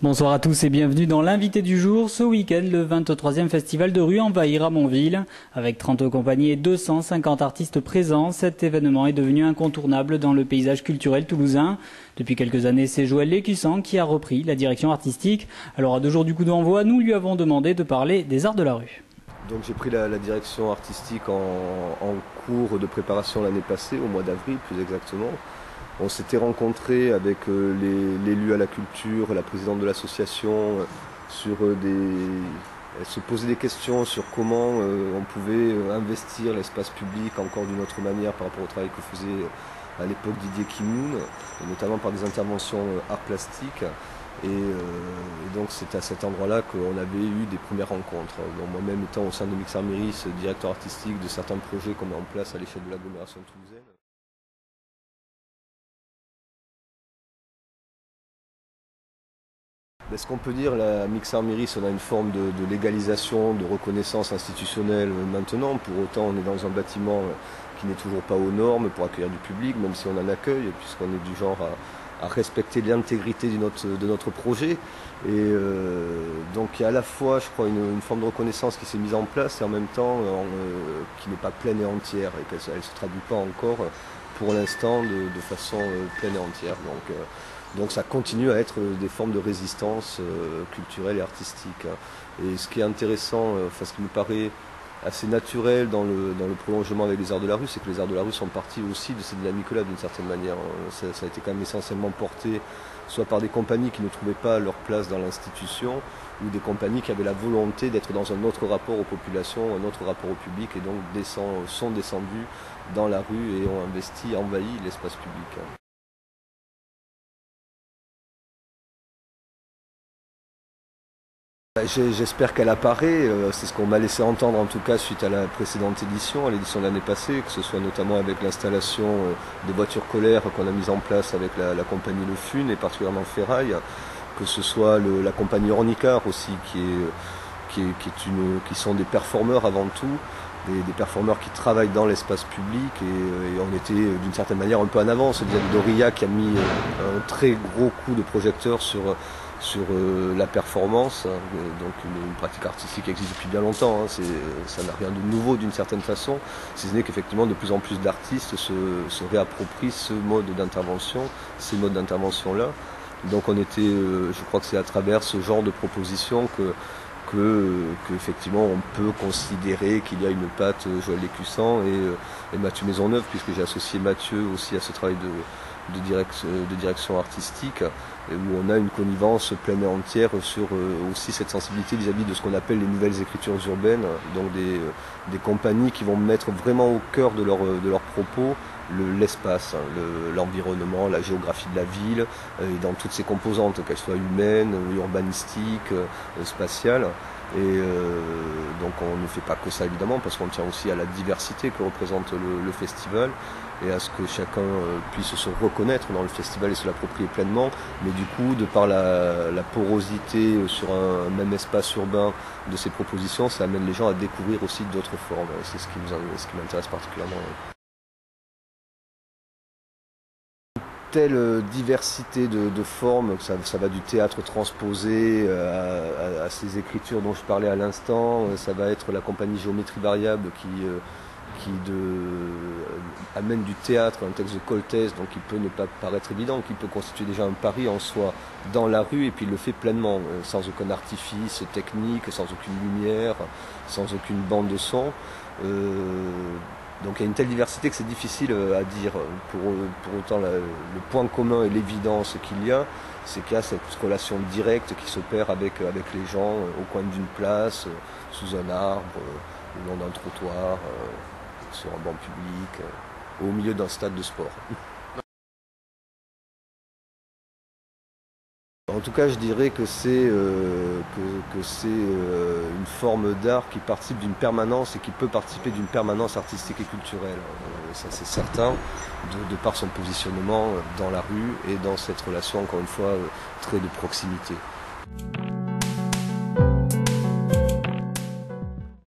Bonsoir à tous et bienvenue dans l'invité du jour. Ce week-end, le 23e festival de rue envahit Ramonville. Avec 30 compagnies et 250 artistes présents, cet événement est devenu incontournable dans le paysage culturel toulousain. Depuis quelques années, c'est Joël Lécussan qui a repris la direction artistique. Alors à 2 jours du coup d'envoi, nous lui avons demandé de parler des arts de la rue. Donc j'ai pris la direction artistique en cours de préparation l'année passée, au mois d'avril plus exactement. On s'était rencontrés avec l'élu à la culture, la présidente de l'association, elle se posait des questions sur comment on pouvait investir l'espace public encore d'une autre manière par rapport au travail que faisait à l'époque Didier Kimoun, et notamment par des interventions art plastique. Et donc c'est à cet endroit-là qu'on avait eu des premières rencontres. Donc moi-même étant au sein de Mixar Méris, directeur artistique de certains projets qu'on met en place à l'échelle de l'agglomération toulousaine. Ce qu'on peut dire, la Mixar Méris, on a une forme de légalisation, de reconnaissance institutionnelle maintenant. Pour autant, on est dans un bâtiment qui n'est toujours pas aux normes pour accueillir du public, même si on en accueille, puisqu'on est du genre à respecter l'intégrité de notre projet. Et donc il y a à la fois, je crois, une forme de reconnaissance qui s'est mise en place et en même temps qui n'est pas pleine et entière et qu'elle ne se traduit pas encore pour l'instant de façon pleine et entière. Donc ça continue à être des formes de résistance culturelle et artistique. Et ce qui est intéressant, ce qui me paraît assez naturel dans le prolongement avec les arts de la rue, c'est que les arts de la rue sont partis aussi de cette dynamique-là d'une certaine manière. Ça a été quand même essentiellement porté soit par des compagnies qui ne trouvaient pas leur place dans l'institution, ou des compagnies qui avaient la volonté d'être dans un autre rapport aux populations, un autre rapport au public, et donc sont descendus dans la rue et ont investi, envahi l'espace public. J'espère qu'elle apparaît, c'est ce qu'on m'a laissé entendre en tout cas suite à la précédente édition, à l'édition de l'année passée, que ce soit notamment avec l'installation des voitures colères qu'on a mise en place avec la compagnie Le Fun et particulièrement Ferraille, que ce soit la compagnie Ornicar aussi qui sont des performeurs avant tout, des performeurs qui travaillent dans l'espace public et on était d'une certaine manière un peu en avance. Doria qui a mis un très gros coup de projecteur sur la performance, donc une pratique artistique qui existe depuis bien longtemps, ça n'a rien de nouveau d'une certaine façon, si ce n'est qu'effectivement de plus en plus d'artistes se réapproprient ces modes d'intervention-là. Donc on était, je crois que c'est à travers ce genre de proposition que effectivement on peut considérer qu'il y a une patte Joël Lécussan et Mathieu Maisonneuve, puisque j'ai associé Mathieu aussi à ce travail de direction artistique, où on a une connivence pleine et entière sur aussi cette sensibilité vis-à-vis de ce qu'on appelle les nouvelles écritures urbaines, donc des compagnies qui vont mettre vraiment au cœur de leurs propos l'espace, l'environnement, la géographie de la ville, et dans toutes ses composantes, qu'elles soient humaines, urbanistiques, spatiales. Et donc on ne fait pas que ça évidemment, parce qu'on tient aussi à la diversité que représente le festival et à ce que chacun puisse se reconnaître dans le festival et se l'approprier pleinement. Mais du coup, de par la porosité sur un même espace urbain de ces propositions, ça amène les gens à découvrir aussi d'autres formes. C'est ce qui m'intéresse particulièrement. Telle diversité de formes, ça va du théâtre transposé à ces écritures dont je parlais à l'instant. Ça va être la compagnie Géométrie Variable qui amène du théâtre, un texte de Coltès, donc qui peut ne pas paraître évident, qui peut constituer déjà un pari en soi dans la rue, et puis il le fait pleinement, sans aucun artifice technique, sans aucune lumière, sans aucune bande de son. Donc il y a une telle diversité que c'est difficile à dire. Pour autant, le point commun et l'évidence qu'il y a, c'est qu'il y a cette relation directe qui s'opère avec les gens au coin d'une place, sous un arbre, le long d'un trottoir, sur un banc public, au milieu d'un stade de sport. En tout cas, je dirais que c'est une forme d'art qui participe d'une permanence et qui peut participer d'une permanence artistique et culturelle. Ça, c'est certain, de par son positionnement dans la rue et dans cette relation, encore une fois, très de proximité.